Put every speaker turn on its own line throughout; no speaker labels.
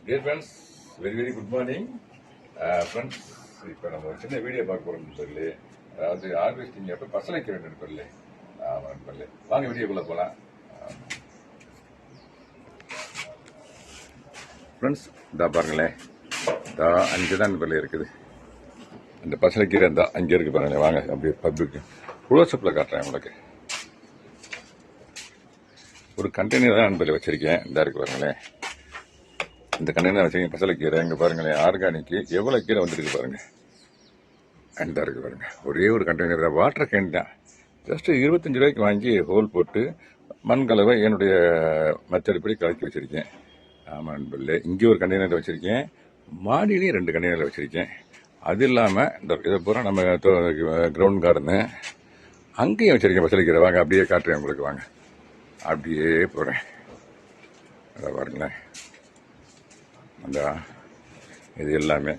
Dear friends, very very good morning friends. இப்போ நம்ம ஒரு சின்ன வீடியோ பார்க்க போகிறோம்னு சொல்லி, அதாவது ஹார்வெஸ்டிங் அப்போ பசலைக்க வேண்டும் சொல்லி. ஆமாம் சொல்லி வாங்க வீடியோக்குள்ளே போகலாம். ஃப்ரெண்ட்ஸ், இதா பாருங்களேன், இதா அங்கே தான் பள்ளி இருக்குது. அந்த பசலைக்கீரை இருந்தா அங்கே இருக்குது பாருங்களேன். வாங்க அப்படியே பப்ளிக் க்ளோஸ்அப்பில் காட்டுறேன் உங்களுக்கு. ஒரு கண்டெய்னர் தான் நண்பர்கள் வச்சிருக்கேன். இந்த இருக்கு பாருங்களேன், இந்த கண்டெய்னர் வச்சிருக்கேன் பசலைக்கீரை. இங்கே பாருங்களேன், ஆர்கானிக்கு எவ்வளோ கீரை வந்துருக்கு பாருங்க. அந்த இருக்கு பாருங்க, ஒரே ஒரு கண்டெய்னர் தான், வாட்டர் கேன் தான். ஜஸ்ட் 25 ரூபாய்க்கு வாங்கி ஹோல் போட்டு மண் கலவை என்னுடைய மெத்தடுப்படி கலக்கி வச்சிருக்கேன். ஆமாம் நண்பர்களே, இங்கே ஒரு கண்டெய்னர் வச்சிருக்கேன், மாடியிலையும் 2 கண்டெய்னர் வச்சிருக்கேன். அது இல்லாமல் இந்த இதை பூரா நம்ம கிரவுண்ட் கார்டனு அங்கேயும் வச்சிருக்கேன் பசலைக்கீரை. வாங்க அப்படியே காட்டுறேன் உங்களுக்கு. வாங்க அப்படியே போகிறேன். அதை பாருங்களேன், அந்த இது எல்லாமே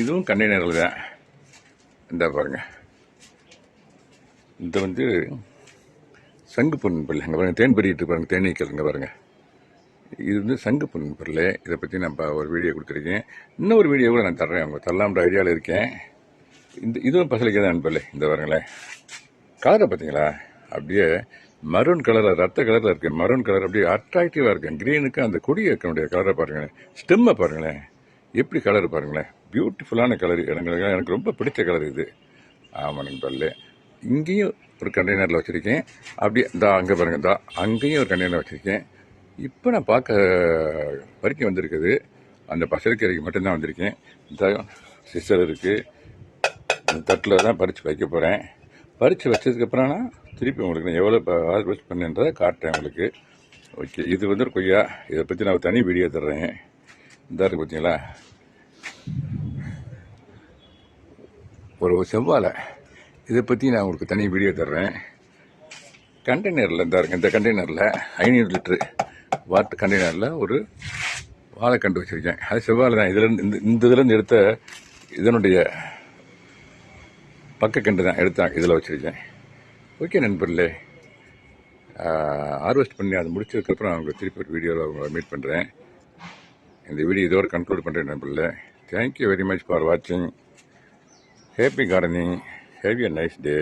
இதுவும் கண்டெய்னரில் தான். இந்த பாருங்க, இந்த வந்து சங்கு பொன் பிள்ளை. அங்கே பாருங்க, தேன் பெருகிட்டு பாருங்க, தேனீக்கள் இங்கே பாருங்க. இது வந்து சங்கு பொன் பிள்ளை. இதை பற்றி நான் ஒரு வீடியோ கொடுத்துருக்கேன். இன்னொரு வீடியோ கூட நான் தர்றேன், அவங்க தரலாம்ன்ற ஐடியாவில் இருக்கேன். இதுவும் பசலைக்கு தான் நண்பர்களே. இந்த பாருங்களேன், கலரை பார்த்தீங்களா, அப்படியே மரூன் கலரில், ரத்த கலரில் இருக்குது. மரூன் கலர் அப்படியே அட்ராக்டிவாக இருக்குது. கிரீனுக்கு அந்த கொடி இருக்கனுடைய கலரை பாருங்களேன், ஸ்டெம்மை பாருங்களேன், எப்படி கலர் பாருங்களேன், பியூட்டிஃபுல்லான கலர். எனக்கு ரொம்ப பிடிச்ச கலர் இது. ஆமாம் நண்பர்களே, இங்கேயும் ஒரு கண்டெய்னரில் வச்சுருக்கேன். அப்படியே அங்கே பாருங்கள், அங்கேயும் ஒரு கண்டெய்னர் வச்சுருக்கேன். இப்போ நான் வரைக்கும் வந்திருக்குது. அந்த பசலைக்கீரைக்கு மட்டும்தான் வந்திருக்கேன். இந்த சிஸ்டர் இருக்குது, இந்த தட்டில் தான் பறித்து வைக்க போகிறேன். பறித்து வச்சதுக்கப்புறம் நான் திருப்பி உங்களுக்கு நான் எவ்வளோ ஹார்வெஸ்ட் பண்ணுன்றதை காட்டுறேன் உங்களுக்கு. ஓகே, இது வந்து ஒரு கொய்யா. இதை பற்றி நான் தனி வீடியோ தர்றேன். இந்த இருக்குது பார்த்தீங்களா, ஒரு செவ்வாழை. இதை பற்றி நான் உங்களுக்கு தனி வீடியோ தர்றேன். கண்டெய்னரில் இந்த கண்டெய்னரில் 500 லிட்டரு வாட்டர் கண்டெய்னரில் ஒரு வாழைக்கண்டு வச்சுருக்கேன். அது செவ்வாழை தான். இதுலேருந்து எடுத்த இதனுடைய பக்கக்கண்டு தான் எடுத்தாங்க, இதில் வச்சுருக்கேன். ஓகே நண்பர்களே, ஹார்வெஸ்ட் பண்ணி அதை முடிச்சதுக்கப்புறம் அவங்க திருப்பி ஒரு வீடியோவில் அவங்களை மீட் பண்ணுறேன். இந்த வீடியோ இதோடு கன்க்ளூட் பண்ணுறேன் நண்பர்களே. தேங்க்யூ வெரி மச் ஃபார் வாட்சிங். Happy gardening. Have a nice day.